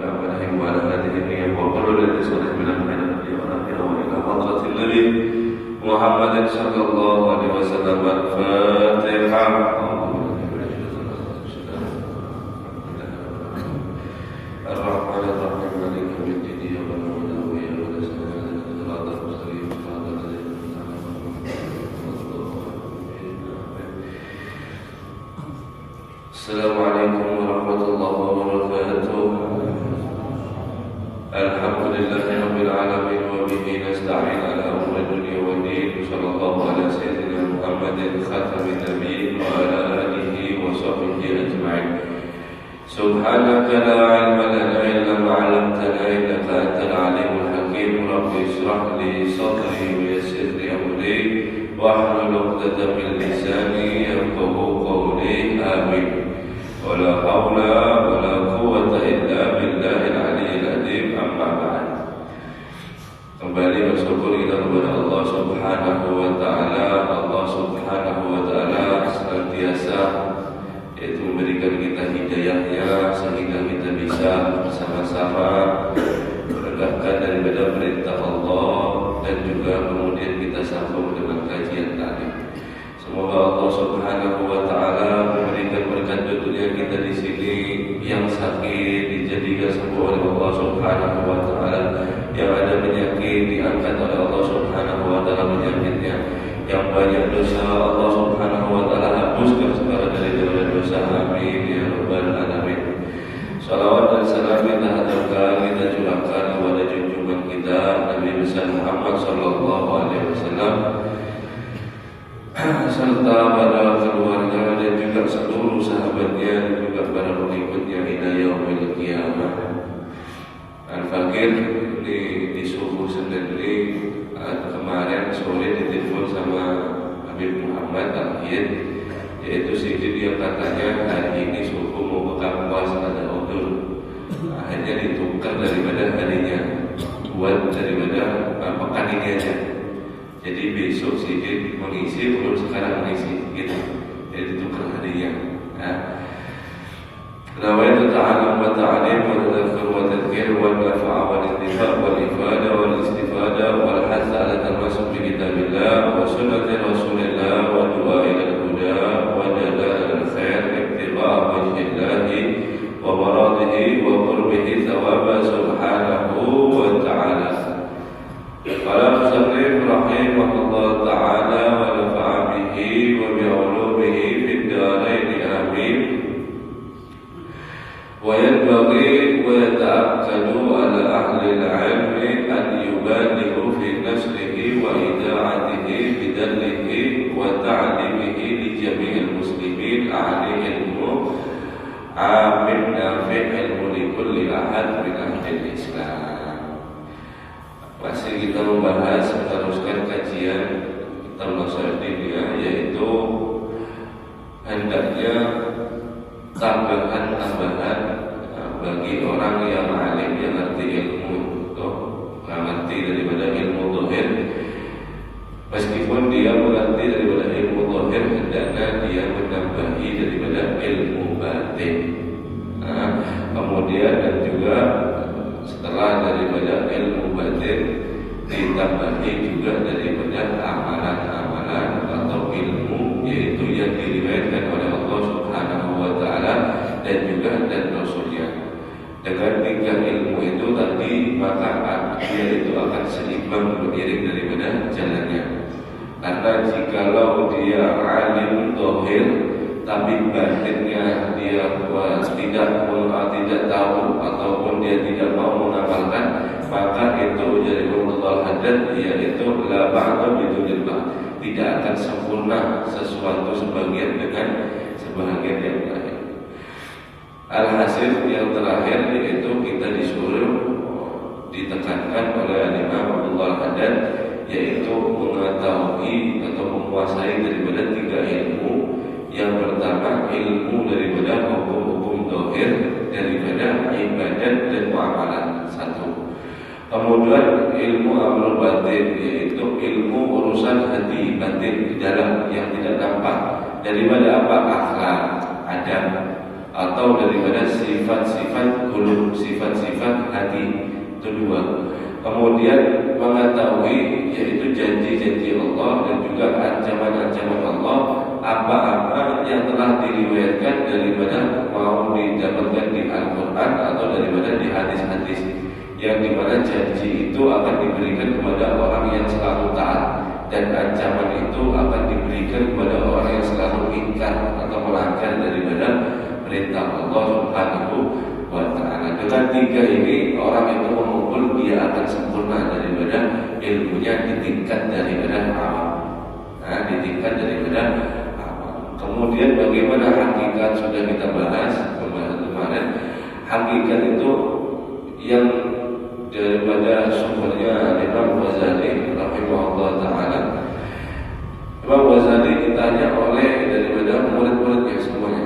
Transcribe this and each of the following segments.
عليهم وعلى آله وقل الذي صلح من الحياة والآخرة وإلى حضرة النبي محمد صلى الله عليه وسلم. الفاتحة. الرحمن الرحيم مالك يوم الدين إياك نعبد وإياك نستعين اهدنا الصراط المستقيم صراط الذين أنعمت عليهم. السلام عليكم ورحمة الله وبركاته. الحمد لله رب العالمين وبه نستعين على أمور الدنيا والدين. صلى الله على سيدنا محمد خاتم النبيين وعلى آله وصحبه أجمعين. سبحانك لا علم لنا إلا ما علمتنا إنك أنت العليم الحكيم. رب اشرح لي صدري ويسر لي أمري واحلل عقدة من لساني يفقهوا قولي. آمين. ولا حول ولا قوة إلا بالله العلي العظيم. Amma ba'd. Kembali bersyukur kita kepada Allah Subhanahu wa taala. Allah Subhanahu wa taala senantiasa yaitu memberikan kita hidayahnya sehingga kita bisa bersama-sama menegakkan daripada perintah Allah dan juga kemudian kita sambung dengan kajian tadi. Semoga Allah Subhanahu wa taala memberikan berkat dunia kita di sini, yang sakit dijadikan sembuh oleh Allah Subhanahu wa taala, yang ada penyakit diangkat oleh Allah Subhanahu wa taala penyakitnya, yang banyak dosa Allah Subhanahu wa taala hapuskan segala dari dosa. Amin ya rabbal alamin. Salawat dan salam kita haturkan, kita curahkan kepada junjungan kita Nabi besar Muhammad sallallahu alaihi wasallam serta para keluarga dan juga seluruh sahabatnya dan juga para pengikutnya ila yaumil qiyamah. Al-Fakir di subuh sendiri kemarin sore ditelepon sama Habib Muhammad Al-Hid, yaitu Sidin yang katanya hari ini subuh mau buka puasa ada udur. Akhirnya ditukar daripada harinya buat daripada pekan ini aja. Jadi besok Sidin mengisi, belum sekarang mengisi, gitu. Jadi ditukar hadiah. Nawaitu ta'alum wa ta'alim wa tadhakkur wa tadhkir wa nafa'a wa intifaq wa ifada wa istifada wa al-hatta ala termasuk bi kitabillah wa sunnati rasulillah wa du'a ila al-huda wa jalal al-khair ibtigha'a wajhillahi wa maradihi wa qurbihi thawaba subhanahu wa ta'ala. Qala musannif rahimahullah ta'ala wa nafa'a bihi wa bi'ulumihi fid darain amin. Wa yanbaghi wa yata'akkadu ala ahli al-'ilmi an yubalighu fi nasrihi wa ida'atihi bidallihi wa ta'limihi li jami'il muslimin a'li ilmu amin nafi' ilmu li kulli ahad min ahli al-islam. Masih kita membahas meneruskan kajian termasuk dunia, yaitu hendaknya tambahan-tambahan bagi orang yang alim, yang ngerti ilmu, mengerti daripada ilmu zahir. Meskipun dia mengerti daripada ilmu zahir, hendaknya dia menambahi daripada ilmu batin. Kemudian dan juga setelah daripada ilmu batin ditambahi juga daripada amalan-amalan atau ilmu, yaitu yang diriwayatkan oleh Allah Subhanahu wa taala dan juga dan Rasulnya. Dengan tiga ilmu itu tadi, maka dia itu akan seimbang beriring daripada jalannya. Karena jikalau dia alim zahir tapi batinnya dia tidak tahu ataupun dia tidak mau mengamalkan, maka itu jadi ulul hadat, yaitu la ba'da bidunil ba', tidak akan sempurna sesuatu sebagian dengan sebagian yang lain. Alhasil yang terakhir yaitu kita disuruh ditekankan oleh Imam Abdullah Haddad, yaitu mengetahui atau menguasai daripada tiga ilmu. Yang pertama ilmu daripada hukum-hukum zahir, daripada ibadat dan muamalah, satu. Kemudian ilmu amrul batin, yaitu ilmu urusan hati batin di dalam yang tidak nampak, daripada apa? Akhlak, adab. atau daripada sifat-sifat qulub, sifat-sifat hati. Itu dua. Kemudian mengetahui yaitu janji-janji Allah dan juga ancaman-ancaman Allah, apa-apa yang telah diriwayatkan daripada mau didapatkan di Al-Quran atau daripada di hadis-hadis, yang dimana janji itu akan diberikan kepada orang yang selalu taat, dan ancaman itu akan diberikan kepada orang yang selalu ingkar atau melanggar daripada perintah Allah Subhanahu wa ta'ala. Dengan tiga ini orang itu mengumpul, dia akan sempurna daripada ilmunya di tingkat daripada awam. Di tingkat daripada awam. Kemudian bagaimana hakikat, sudah kita bahas kemarin. Hakikat itu yang daripada sumbernya Imam Ghazali rahimahullah ta'ala. Imam Ghazali ditanya oleh daripada murid-muridnya semuanya.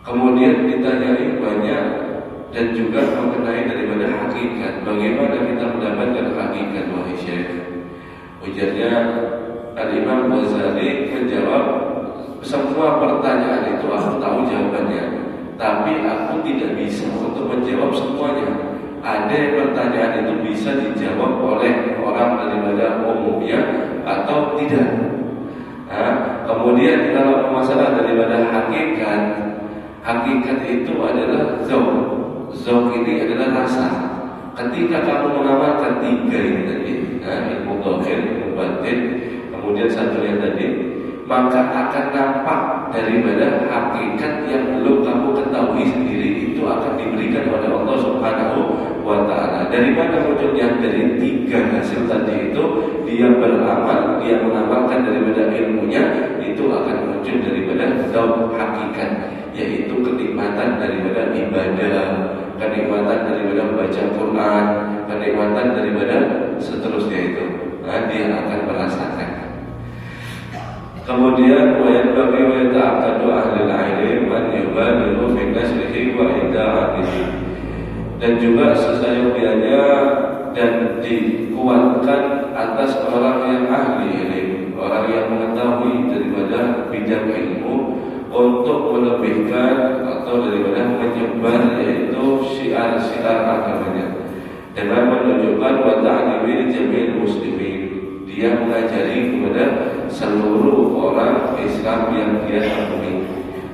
Kemudian ditanyai banyak dan juga mengenai daripada hakikat. Bagaimana kita mendapatkan hakikat, wahai Syekh? Ujarnya Al-Imam Ghazali menjawab, semua pertanyaan itu aku tahu jawabannya, tapi aku tidak bisa untuk menjawab semuanya. Ada pertanyaan itu bisa dijawab oleh orang daripada umumnya atau tidak. Kemudian kalau masalah daripada hakikat itu adalah Zauq ini adalah rasa. Ketika kamu mengamalkan tiga ini tadi, ilmu zahir, ilmu batin, kemudian satunya tadi, maka akan nampak daripada hakikat yang belum kamu ketahui sendiri, itu akan diberikan oleh Allah Subhanahu wa ta'ala. Dari mana munculnya? Dari tiga hasil tadi itu, dia beramal, dia mengamalkan daripada ilmunya, itu akan muncul daripada zauq hakikat, yaitu kenikmatan daripada ibadah, kenikmatan daripada membaca Quran, kenikmatan daripada seterusnya itu. Dia akan merasakan. Kemudian bagi ta'aqqadu ahli al-ilm man yubaliru fi nasrihi wa ida'atihi, dan juga sesayogianya dan dikuatkan atas orang yang ahli ilmu, orang yang mengetahui daripada bidang ilmu, untuk melebihkan atau daripada menyebar yaitu syiar-syiar agamanya, dengan menunjukkan wa ta'limi jamil muslimin. Dia mengajari kepada seluruh orang Islam yang dia temui.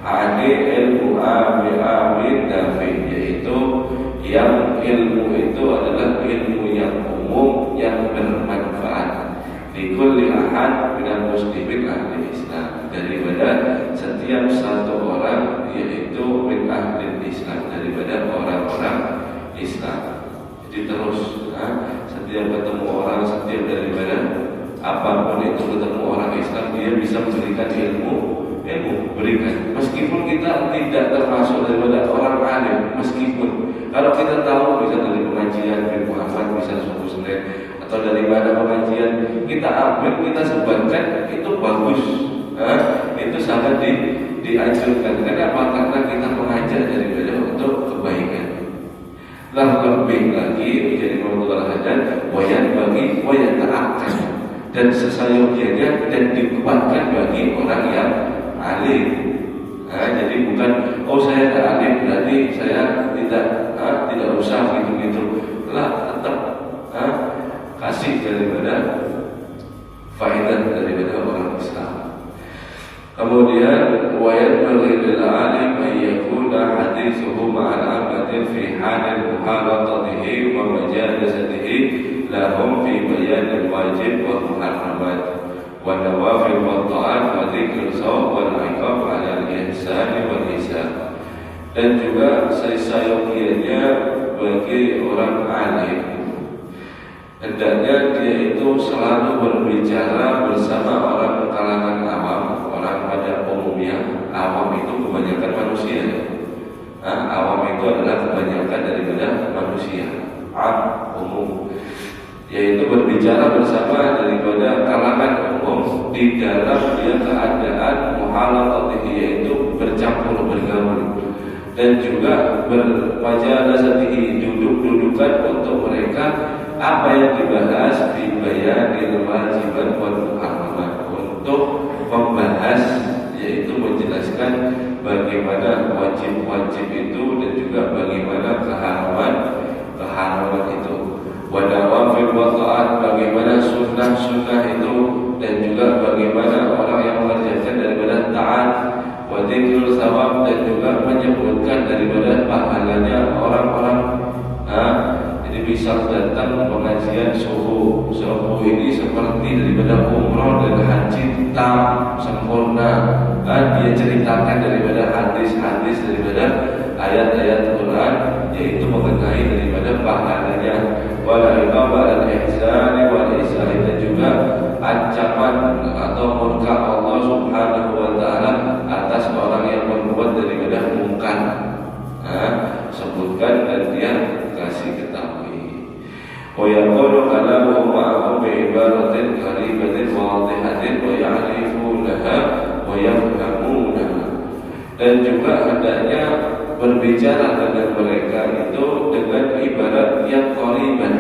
Ilmu amin nafi, yaitu yang ilmu itu adalah ilmu yang umum yang bermanfaat. Di kulli ahad minal muslimin ahli Islam, daripada setiap satu orang yaitu min ahli Islam, daripada orang-orang Islam. Jadi terus setiap ketemu orang, setiap daripada apapun itu ketemu orang Islam, dia bisa memberikan ilmu berikan. Meskipun kita tidak termasuk daripada orang alim, meskipun kalau kita tahu bisa dari pengajian bin Muhammad, bisa suku Senin, atau dari mana pengajian kita ambil, kita sebarkan, itu bagus. Itu sangat dianjurkan. Kenapa? Karena kita mengajar daripada untuk kebaikan. Lebih lagi menjadi memulai hadan wayan ta'akan, dan sesayogianya dan dikuatkan bagi orang yang alim. Jadi bukan saya tak alim berarti saya tidak usah gitu-gitu. Tetap kasih daripada faedah daripada orang Islam. Kemudian wayat berlil alim ayyakuna hadithuhu ma'al abadin fi halil muhalatatihi wa majalasatihi lahum fi bayanil wajib wa muharramat wa nawafil wa ta'at wa dhikr sawab wal iqab ala al-ihsani wal hisab. Dan juga sesayogianya bagi orang alim, hendaknya dia itu selalu berbicara bersama orang kalangan awam, orang pada umumnya. Awam itu kebanyakan manusia. Awam itu adalah kebanyakan daripada manusia. Umum, yaitu berbicara bersama daripada kalangan umum di dalam dia keadaan muhalatatihi, yaitu bercampur bergaul, dan juga bermajalasatihi, duduk-dudukan untuk mereka apa yang dibahas di bayanil wajibat wal muharramat, untuk membahas yaitu menjelaskan menjelaskan bagaimana wajib-wajib itu dan juga bagaimana keharaman itu. Wa nawafil wa ta'at, bagaimana sunnah-sunnah itu dan juga bagaimana orang yang mengerjakan daripada taat. Wa dzikrul thawab, dan juga menyebutkan daripada pahalanya orang-orang. Jadi misal datang pengajian subuh ini seperti daripada umroh dan haji tam sempurna. Dia ceritakan daripada hadis-hadis daripada ayat-ayat Quran, yaitu mengenai daripada pahalanya. Wala iqaba al-ihsan wal ihsan, dan juga ancaman atau murka Allah Subhanahu wa taala atas orang yang berbuat daripada mungkar. Sebutkan dan dia kasih ketahui. Wa yaqulu kalamu ma'akum bi ibaratin qaribatin wadihatin wa ya'rifunaha wa yafhamunaha. Dan juga hendaknya berbicara dengan mereka itu dengan ibarat yang qariban,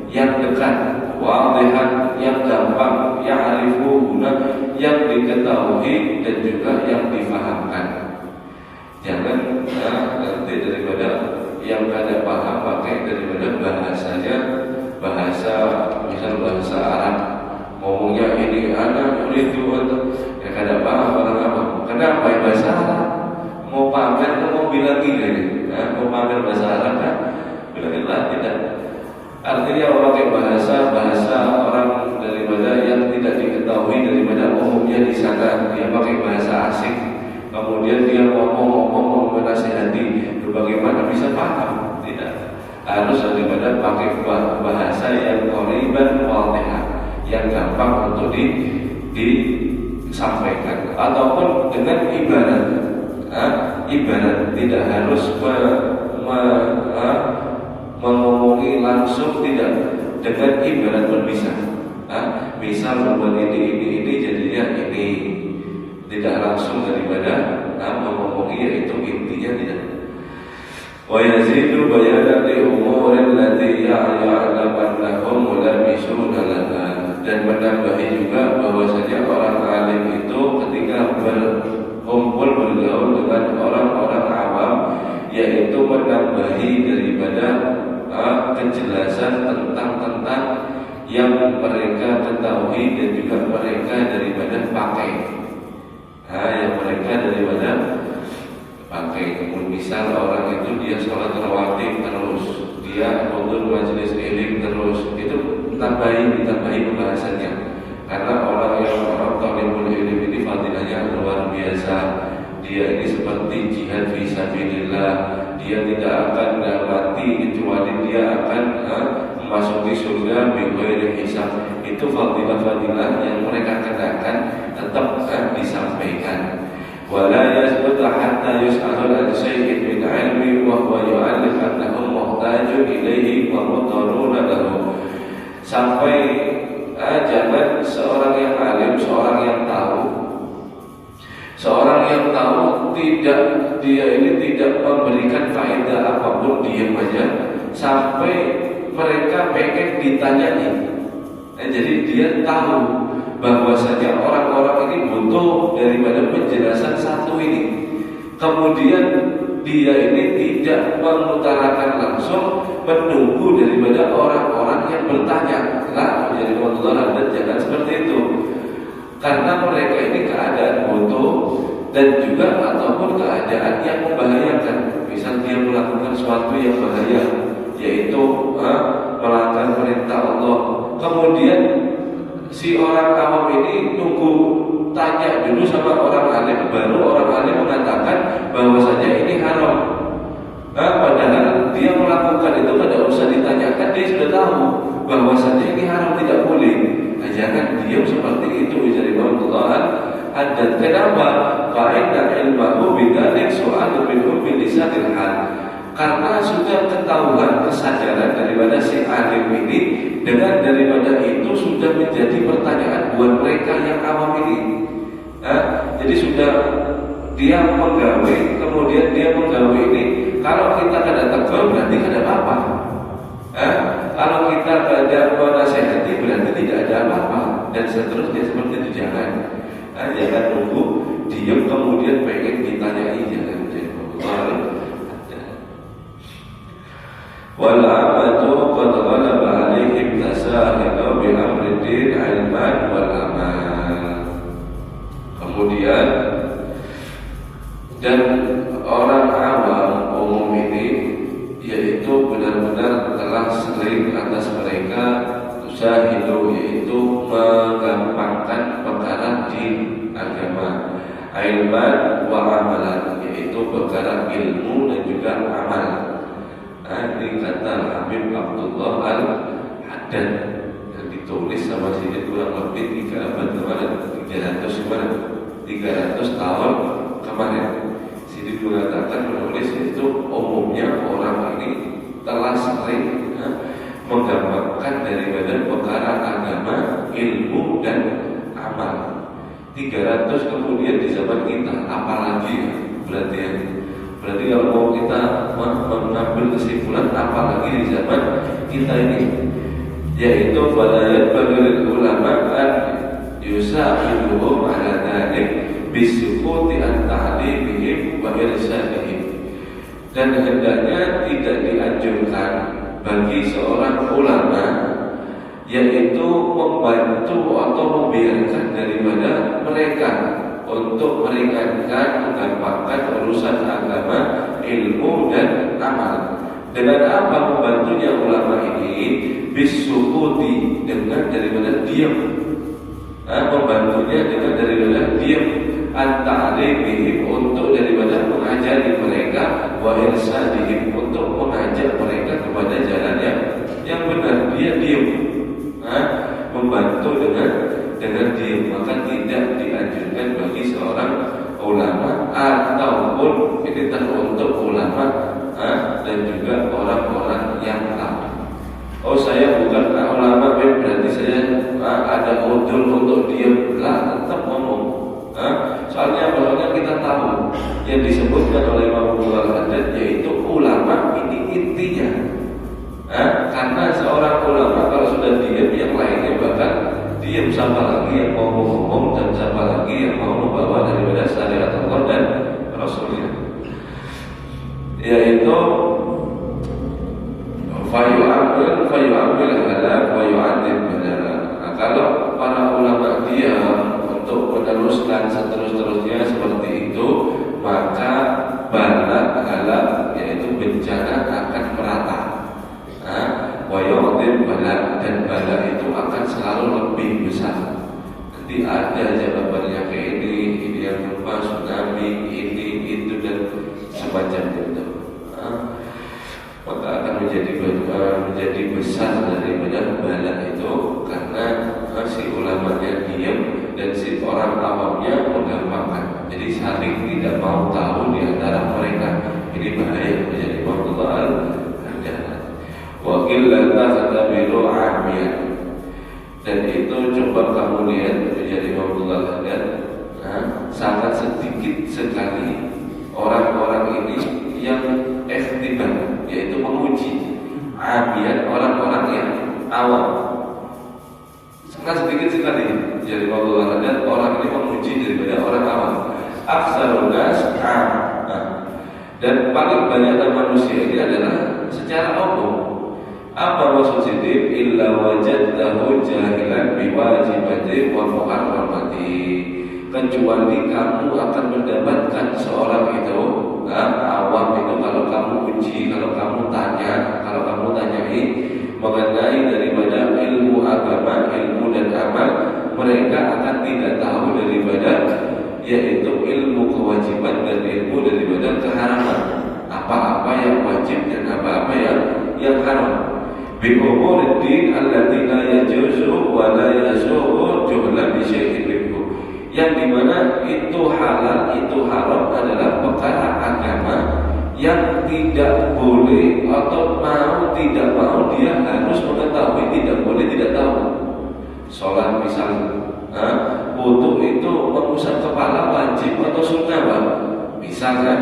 yang dekat, wadihan, yang gampang, ya'rifuna, yang diketahui dan juga yang difahamkan. Jangan nanti daripada yang kada paham pakai daripada bahasanya bahasa, misal bahasa Arab, ngomongnya ini anak itu ya kada paham orang apa. Kenapa ya bahasa Arab? Mau pamer atau mau bilang gini, mau pamer bahasa Arab kan? Bilanglah tidak. Artinya memakai bahasa orang daripada yang tidak diketahui daripada umumnya di sana, dia pakai bahasa asing. Kemudian dia ngomong menasihati, bagaimana bisa paham? Tidak. Harus daripada pakai bahasa yang qariban wadihah, yang gampang untuk disampaikan, ataupun dengan ibarat. Ibarat tidak harus mengomongi langsung, tidak, dengan ibarat pun bisa. Misal membuat ini jadinya ini, tidak langsung daripada mengomongi, yaitu intinya tidak. Wa yazidu bayanan li umurin lati ya'lamannahum mulabisuna laha, dan menambahi juga bahwasanya orang alim itu ketika berkumpul bergaul dengan orang-orang awam, yaitu menambahi daripada kejelasan tentang yang mereka ketahui dan juga mereka daripada pakai. Yang mereka daripada pakai. Misal orang itu dia sholat rawatib terus, dia hudur majelis ilmu terus, itu ditambahi pembahasannya. Karena orang talibul ilmu ini fadilahnya luar biasa. Dia ini seperti jihad fisabilillah. Dia tidak akan mati kecuali dia akan memasuki surga bighairi hisab. Itu fadilah-fadilah yang mereka kenakan tetap disampaikan. Wala yasbutu hatta yus'alul an syai'in min 'ilmi wa huwa yu'allim annahum muhtajun ilaihi wa mutaruna lahu. Sampai jangan seorang yang alim, seorang yang tahu tidak, dia ini tidak memberikan faedah apapun, diam aja sampai mereka pengen ditanyai. Jadi dia tahu bahwasanya orang-orang ini butuh daripada penjelasan satu ini. Kemudian dia ini tidak mengutarakan langsung, menunggu daripada orang-orang yang bertanya. Jadi Allah, dan jangan seperti itu. Karena mereka ini keadaan butuh dan juga ataupun keadaan yang membahayakan. Misal dia melakukan sesuatu yang bahaya, yaitu melanggar perintah Allah. Kemudian si orang awam ini nunggu tanya dulu sama orang alim, baru orang alim mengatakan bahwasanya ini haram. Padahal dia melakukan itu pada usah ditanyakan, dia sudah tahu bahwasanya ini haram, tidak boleh. Jangan diam seperti itu. Jadi Allah haddad. Kenapa? Fa'inna ilmahu bidzalik su'alu minhum bilisanil hal. Karena sudah ketahuan kesadaran daripada si alim ini, dengan daripada itu sudah menjadi pertanyaan buat mereka yang awam ini. Jadi sudah dia menggawe, kemudian dia menggawe ini. Kalau kita kada tegur berarti kada apa-apa. Kalau kita kada menasihati berarti tidak ada apa-apa, dan seterusnya seperti itu. Jangan nunggu diam kemudian pengen ditanyai jangan wal amatu qad ghalaba alaihim tasahilu bi amriddin ilman wal amal. Kemudian dan orang awam umum ini yaitu benar-benar telah sering atas mereka tusahilu, yaitu menggampangkan perkara di agama, ilman wa amalan, yaitu perkara ilmu dan juga amal. Ini kata Habib Abdullah Al-Haddad yang ditulis sama Sidi kurang lebih 300 tahun kemarin. Sidi mengatakan menulis itu umumnya orang ini telah sering menggampangkan daripada perkara agama, ilmu dan amal. 300 kemudian di zaman kita, apalagi berarti kalau mau kita mengambil kesimpulan apalagi di zaman kita ini, yaitu balayat bagi ulama an yusahiduhum ala dhalik bisukuti an ta'limihim wa irsyadihim. Dan hendaknya tidak dianjurkan bagi seorang ulama yaitu membantu atau membiarkan daripada mereka untuk meringankan, menggampangkan urusan agama, ilmu dan amal. Dengan apa membantunya ulama ini? Bisukuti, dengan daripada diam. Membantunya dengan daripada diam. An-ta'limihim, untuk daripada mengajari mereka, wa irsyadihim, untuk mengajak mereka kepada jalan yang benar. Dia diam, membantu dengan diam. Maka tidak dianjurkan bagi seorang ulama ataupun ini untuk ulama dan juga orang-orang yang tahu. Oh, saya bukan ulama, berarti saya ada udhur untuk diam. Tetap ngomong. Soalnya kita tahu yang disebutkan oleh Imam Al-Haddad yaitu ulama ini intinya. Karena seorang ulama kalau sudah diam, yang lainnya bahkan diam. Siapa lagi yang mau ngomong dan siapa lagi yang mau membawa daripada syariat Allah dan Rasulnya, yaitu fayu'amil halal wa yu'adzim badala. Kalau para ulama diam untuk meneruskan seterusnya seperti itu, maka bala halal, yaitu bencana akan merata. Wa yu'adzim bala, dan bala itu akan selalu lebih besar. Nanti ada jawabannya kayak ini yang berupa tsunami, ini, itu dan semacam itu. Maka akan menjadi besar daripada bala itu, karena si ulamanya diam dan si orang awamnya menggampangkan. Jadi saling tidak mau tahu di antara mereka. Ini bahaya menjadi Abdullah Al-Haddad. Wa qillatan tatabiru amiyah. Dan itu coba kamu lihat menjadi Abdullah Al-Haddad, sangat sedikit sekali orang-orang ini yang ikhtibar, yaitu menguji amiyah, orang-orang yang awam. Sangat sedikit sekali jadi Abdullah Al-Haddad orang ini menguji daripada orang awam. Aksarun nas dan paling banyak manusia ini adalah secara umum. Apa maksud sini? Illa wajadtahu jahilan biwajibati wa muharramati. Kecuali kamu akan mendapatkan seorang itu awam itu, kalau kamu uji, kalau kamu tanyai mengenai daripada ilmu agama, ilmu dan amal, mereka akan tidak tahu daripada yaitu ilmu kewajiban dan ilmu daripada keharaman. Apa-apa yang wajib dan apa-apa yang haram. Bi umuriddin allati la yajuzu wa la yazuhu juhlan bi syai'in minhu. Yang dimana itu halal, itu haram adalah perkara agama yang tidak boleh atau tidak mau dia harus mengetahui, tidak boleh tidak tahu. Sholat misalnya, wudu itu mengusap kepala wajib atau sunnah, Pak? Misalnya.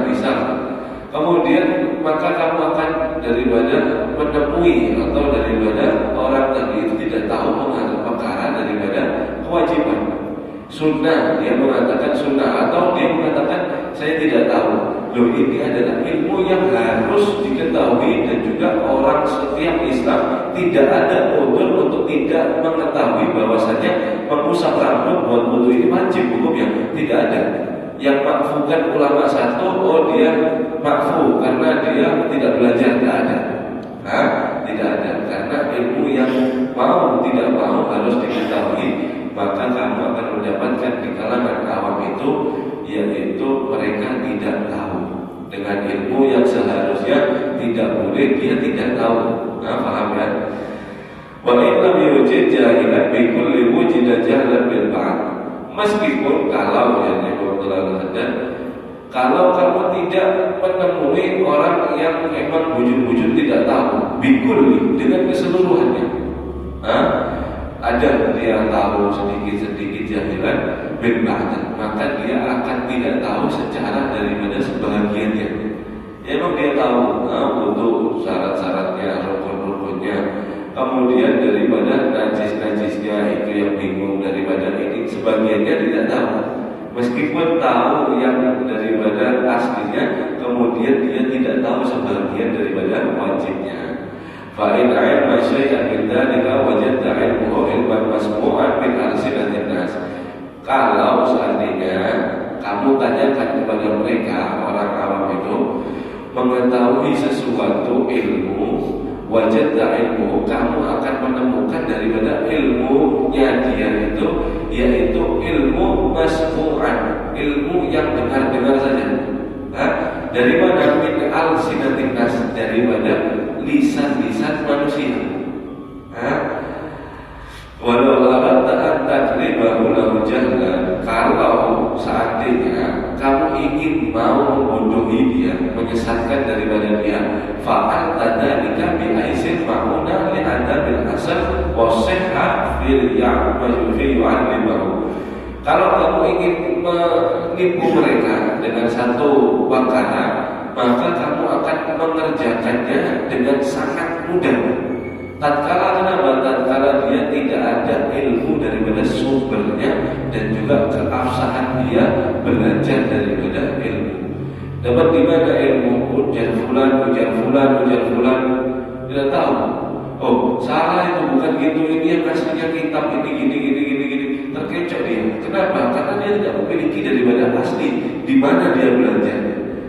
Kemudian maka kamu akan daripada menemui atau daripada orang tadi itu tidak tahu mengenai perkara daripada kewajiban. sunnah, dia mengatakan sunnah, atau dia mengatakan saya tidak tahu. Loh, ini adalah ilmu yang harus diketahui, dan juga orang setiap Islam tidak ada udzur untuk tidak mengetahui bahwasanya mengusap rambut buat wudu ini wajib hukumnya. Tidak ada. Yang makfukan ulama satu, oh dia makfu karena dia tidak belajar, tidak ada. Tidak ada, karena ilmu yang mau tidak mau harus diketahui. Maka kamu akan mendapatkan di kalangan awam itu, yaitu mereka tidak tahu dengan ilmu yang seharusnya tidak boleh, dia tidak tahu. Paham ya? Wa illam yujid jahilan bi kulli wujida jahlan bil ba'd. Meskipun kalau kalau kamu tidak menemui orang yang memang wujud-wujud tidak tahu bikulli dengan keseluruhannya, ada dia tahu sedikit-sedikit jahilan bil ba'd, maka dia akan tidak tahu secara daripada sebahagiannya. Emang dia tahu untuk syarat-syaratnya, rukun-rukunnya, kemudian daripada najis-najisnya itu yang bingung, daripada ini sebagiannya tidak tahu. Meskipun tahu yang daripada aslinya, kemudian dia tidak tahu sebagian daripada wajibnya. Fa'in ilma syai'an min dzalika wajadta ilmuhu ilman masmu'an min alsinatin nas. Kalau seandainya kamu tanyakan kepada mereka, orang awam itu mengetahui sesuatu ilmu, wajadta ilmu, kamu akan menemukan daripada ilmunya dia itu, yaitu ilmu masmu'an, ilmu yang dengar-dengar saja. Dari mana? Min alsinatin nas, daripada lisan-lisan manusia. Walau aradta an takribahu lahu jahlan, kalau seandainya kamu ingin mau membodohi dia, menyesatkan daripada dia, fa'al tadzalika bi aisin ma'una li adabil asal wa sihha fil yu'allimahu. Kalau kamu ingin menipu mereka dengan satu perkara, maka kamu akan mengerjakannya dengan sangat mudah. Tatkala kenapa? Tatkala dia tidak ada ilmu daripada sumbernya, dan juga keabsahan dia belajar daripada ilmu. Dapat di mana ilmu? Ujar fulan, tidak tahu. Oh, salah itu, bukan gitu. Ini yang aslinya kitab ini gini. Terkecoh dia. Kenapa? Karena dia tidak memiliki daripada asli. Di mana dia belajar?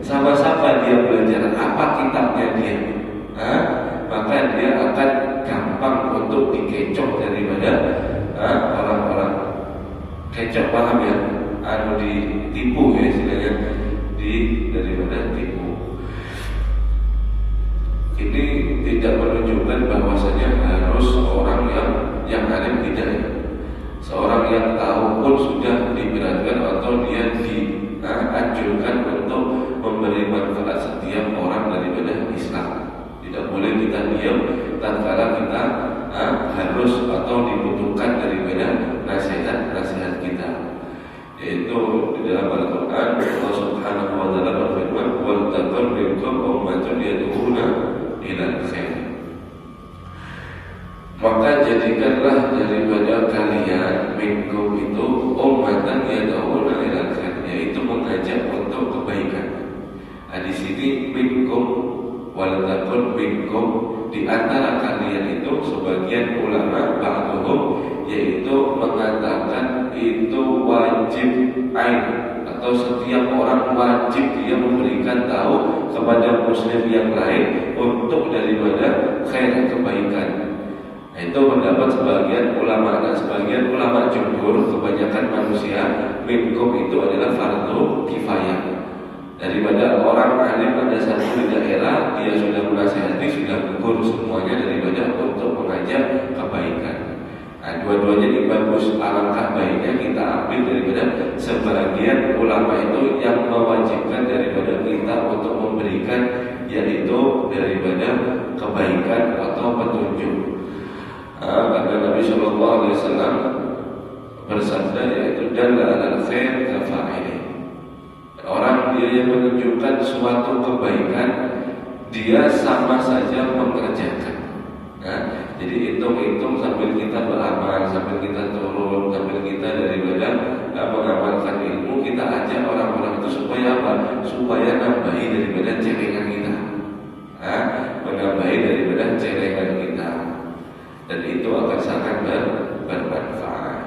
Sama-sama dia belajar, apa kitabnya dia? Maka dia akan gampang untuk dikecoh daripada orang-orang. Kecoh, paham ya? Ditipu ya istilahnya, daripada tipu. Ini tidak menunjukkan bahwasanya harus orang yang alim, tidak ya. Seorang yang tahu pun sudah diberatkan atau dia dianjurkan untuk memberi manfaat setiap orang daripada Islam. Tidak boleh kita diam tatkala kita harus atau dibutuhkan daripada nasihat-nasihat kita. Yaitu di dalam Al-Quran, Allah Subhanahu wa Ta'ala berfirman, "Wal takun minkum ummatun yad'una ilal khair." Maka jadikanlah daripada kalian minkum itu ummatan yad'una ilal khair, yaitu mengajak untuk kebaikan. Di sini minkum, wal takun minkum, di antara kalian itu sebagian ulama ba'dhum yaitu mengatakan itu wajib ain, atau setiap orang wajib dia memberikan tahu kepada muslim yang lain untuk daripada khair, kebaikan. Itu pendapat sebagian ulama, dan sebagian ulama jumhur, kebanyakan manusia, minkum itu adalah fardu kifayah. Daripada orang alim pada satu daerah, dia sudah menasihati, sudah gugur semuanya daripada untuk mengajak kebaikan. Dua-duanya ini bagus. Alangkah baiknya kita ambil daripada sebagian ulama itu yang mewajibkan daripada kita untuk memberikan, yaitu daripada kebaikan atau petunjuk. Karena Nabi Shallallahu Alaihi Wasallam bersabda, yaitu dalla alal khair kafa'ili. Orang dia yang menunjukkan suatu kebaikan, dia sama saja mengerjakan. Jadi hitung-hitung sambil kita beramal, sambil kita turun, sambil kita daripada mengamalkan ilmu, kita ajak orang-orang itu supaya apa? Supaya nambahi daripada celengan kita, menambahi daripada celengan kita, dan itu akan sangat bermanfaat.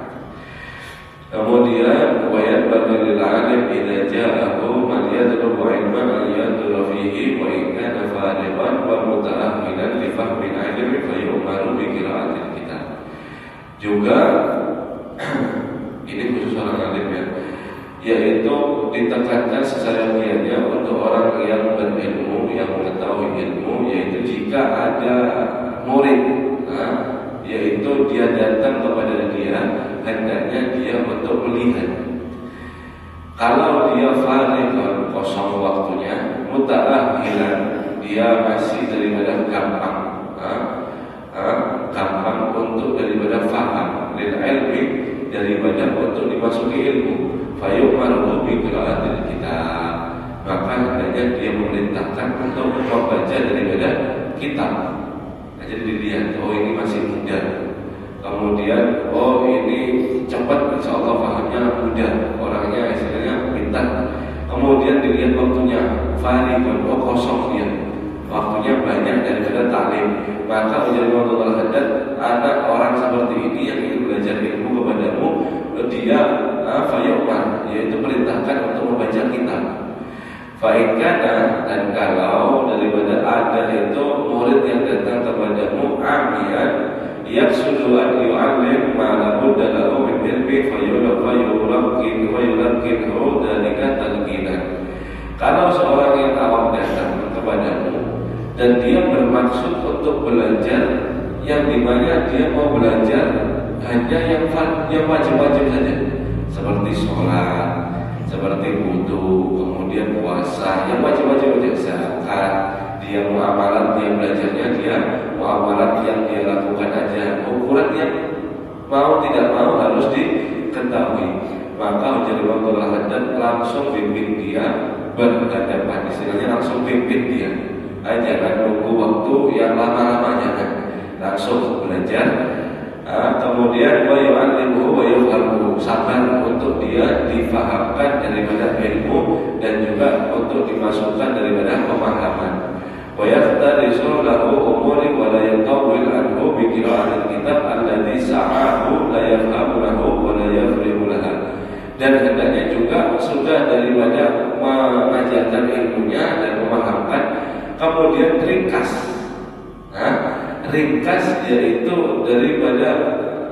Kemudian wayat bagi alim idza ja'ahu man yadrubu ilman an yadru fihi wa in kana fariqan wa muta'ahhilan li fahmi ilmi fa yu'maru bi qira'atil kitab. Juga ini khusus orang alim ya, yaitu ditekankan secara kiatnya untuk orang yang berilmu, yang mengetahui ilmu, yaitu jika ada murid, yaitu dia datang kepada dia, hendaknya dia untuk melihat. Kalau dia fariqan, kosong waktunya, muta'ahhilan, dia masih daripada gampang, gampang untuk daripada faham, lil ilmi, daripada untuk dimasuki ilmu, fayu'maru bi qira'atil kitab, maka hendaknya dia memerintahkan untuk membaca daripada kitab. Jadi dilihat, oh ini masih muda, kemudian oh ini cepat, insya Allah pahamnya mudah, orangnya istilahnya pintar. Kemudian dilihat waktunya, fariqun, oh kosong dia, waktunya banyak daripada taklim, maka menjadi Allah hadat anak orang seperti ini yang ingin belajar ilmu kepadamu, dia fayu'man, yaitu perintahkan untuk membaca kitab. Fa'ikana, dan kalau daripada ada itu murid yang datang kepadamu amiyan yaqsudu an yu'allim ma la budda lahu min ilmi fayulaqinhu dzalika talqinan. Kalau seorang yang awam datang kepadamu dan dia bermaksud untuk belajar yang dimana dia mau belajar hanya yang wajib-wajib saja, seperti sholat, seperti wudu, kemudian puasa, yang wajib-wajib saja, zakat, dia muamalat, dia belajarnya dia muamalat yang dia lakukan aja, ukuran yang mau tidak mau harus diketahui, maka menjadi waktu hadat langsung bimbing dia berhadapan, istilahnya langsung pimpin dia. Jangan nunggu waktu yang lama-lama, jangan, langsung belajar. Kemudian wa yu'allimuhu wa yufhamuhu, sabar untuk dia difahamkan daripada ilmu dan juga untuk dimasukkan daripada pemahaman. Wa yahtarisu lahu umuri wa la yatawil anhu bi qira'atil kitab alladhi sa'ahu la yafhamu lahu wa la yafrimu laha. Dan hendaknya juga sudah daripada mengajarkan ilmunya dan memahamkan, kemudian ringkas. Ringkas yaitu daripada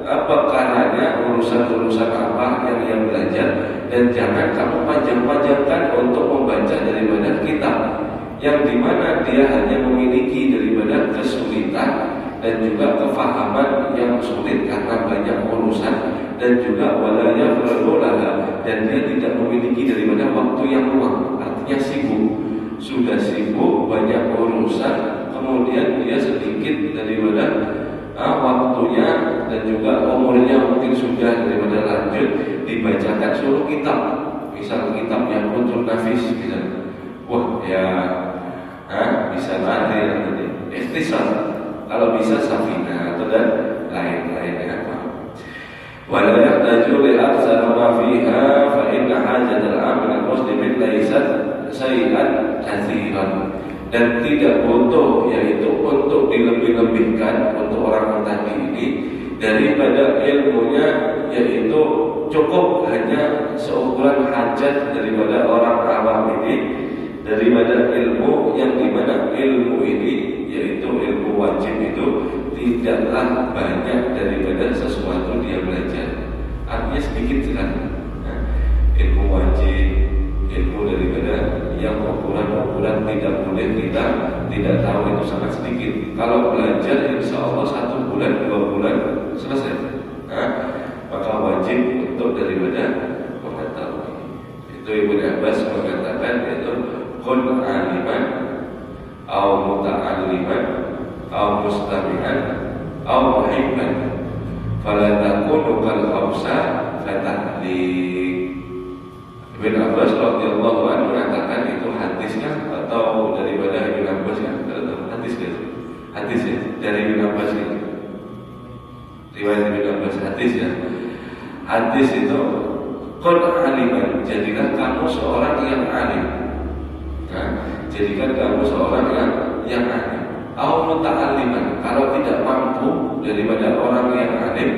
perkaranya, urusan-urusan apa yang dia belajar, dan jangan kamu panjang-panjangkan untuk membaca daripada kitab yang dimana dia hanya memiliki daripada kesulitan dan juga kefahaman yang sulit karena banyak urusan, dan juga walaya berdoa, dan dia tidak memiliki daripada waktu yang luang, artinya sibuk, sudah sibuk banyak urusan, kemudian dia sedikit daripada waktunya dan juga umurnya mungkin sudah daripada lanjut, dibacakan suruh kitab, misal kitab yang Qutul Nafis, misalnya, wah ya bisa lahir tadi ikhtisar, kalau bisa Safina atau dan lain-lain apa. Wala yahtaju li aktsara ma fiha fa inna hajatal amil muslimin laysat sayyi'an katsiran, dan tidak butuh yaitu untuk dilebih-lebihkan untuk orang tadi ini daripada ilmunya, yaitu cukup hanya seukuran hajat daripada orang awam ini daripada ilmu yang dimana ilmu ini yaitu ilmu wajib itu tidaklah banyak daripada sesuatu dia belajar, artinya sedikit sekali. Ilmu wajib, ilmu daripada yang ukuran-ukuran tidak boleh kita tidak tahu itu sangat sedikit. Kalau belajar insya Allah 1 bulan 2 bulan selesai. Maka wajib untuk daripada mengetahui. Itu Ibnu Abbas mengatakan yaitu kun aliman au muta'alliman au mustami'an au muhibban fala takunu kal khamsa fatahlik. Ibnu Abbas radhiyallahu anhu mengatakan itu hadis kan atau daripada Ibnu Abbas kan? Hadis kan? Hadis ya dari Ibnu Abbas ini. Riwayat Ibnu Abbas hadis ya. Hadis itu qul aliman, jadikan kamu seorang yang alim. Jadikan kamu seorang yang alim. Au muta'alliman, kalau tidak mampu daripada orang yang alim,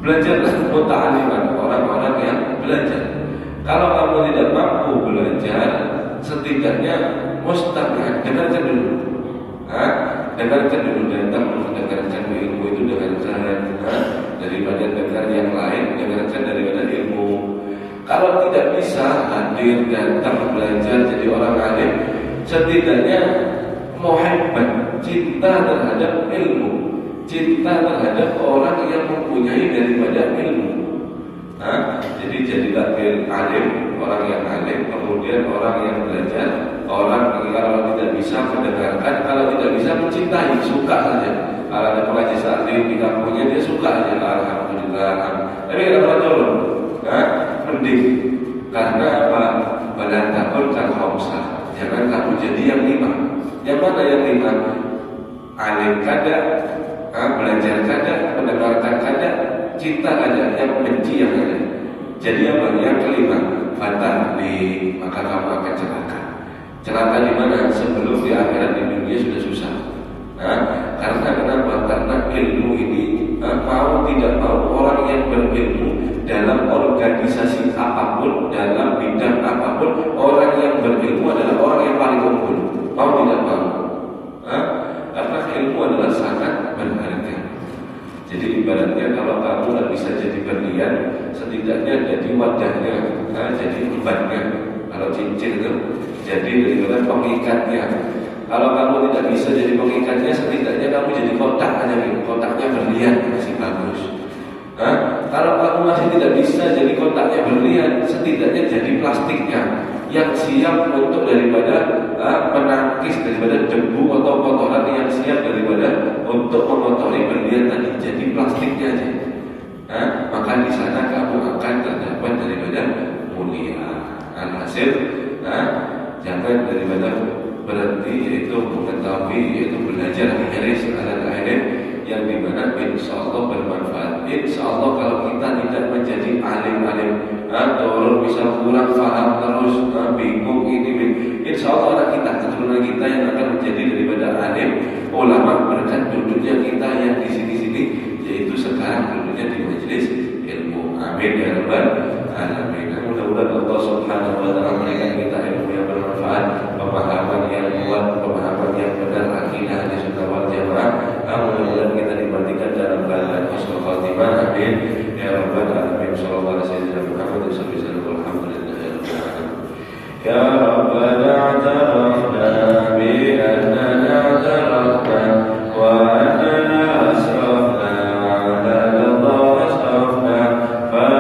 belajarlah muta'alliman, orang-orang yang belajar. Kalau kamu tidak mampu belajar, setidaknya mustami', dengarkan dulu. Dengarkan dulu, datang mendengarkan ilmu itu dengarkan daripada dengar yang lain, dengarkan daripada ilmu. Kalau tidak bisa hadir, datang, belajar jadi orang alim, setidaknya muhabbat, cinta terhadap ilmu, cinta terhadap orang yang mempunyai daripada ilmu. Jadi jadilah alim, orang yang alim, kemudian orang yang belajar, orang yang kalau tidak bisa mendengarkan, kalau tidak bisa mencintai, suka saja. Kalau ada pengaji salim di kampungnya dia suka saja, alhamdulillah. Tapi kenapa tolong? Mending, karena apa? Pada takut kan khamsah. Jangan kamu jadi yang 5. Yang mana yang 5? Alim kada, belajar kada, mendengarkan kada, cinta kada, yang benci yang kada. Jadi apa? Yang kelima, fatahli, maka kamu akan celaka. Celaka di mana? Sebelum di akhirat, di dunia sudah susah. Karena kenapa? Karena ilmu ini mau tidak mau orang yang berilmu dalam organisasi apapun, dalam bidang apapun, orang yang berilmu adalah orang yang paling unggul. Mau tidak mau. Karena ilmu adalah sangat berharga. Jadi ibaratnya kalau kamu tidak bisa jadi berlian, setidaknya jadi wadahnya, jadi bebannya. Kalau cincin itu jadi daripada pengikatnya. Kalau kamu tidak bisa jadi pengikatnya, setidaknya kamu jadi kotak aja, kotaknya berlian masih bagus. Kalau kamu masih tidak bisa jadi kotaknya berlian, setidaknya jadi plastiknya yang siap untuk daripada menangkis daripada debu atau kotoran, yang siap daripada untuk mengotori berlian tadi, jadi plastiknya aja. Maka di sana kamu akan terdapat daripada mulia. Alhasil, jangan daripada berhenti, yaitu mengetahui, yaitu belajar hiris ala ilm yang dimana insya Allah bermanfaat. Insya Allah kalau kita tidak menjadi alim-alim, turun bisa kurang paham terus, bingung ini, insya Allah anak kita, keturunan kita yang akan menjadi daripada alim, ulama, berkat duduknya kita yang di sini-sini, yaitu sekarang duduknya di majelis ilmu. Amin ya rabbal alamin. Mudah-mudahan Allah Subhanahu wa taala memberikan kita ilmu yang bermanfaat, pemahaman yang kuat, pemahaman yang benar, akidah ahli sunnah wal jamaah. Mudah-mudahan kita dimatikan dalam keadaan husnul khatimah. Amin ya rabbal alamin. Sallallahu alaihi wasallam. Alhamdulillah. Ya rabbana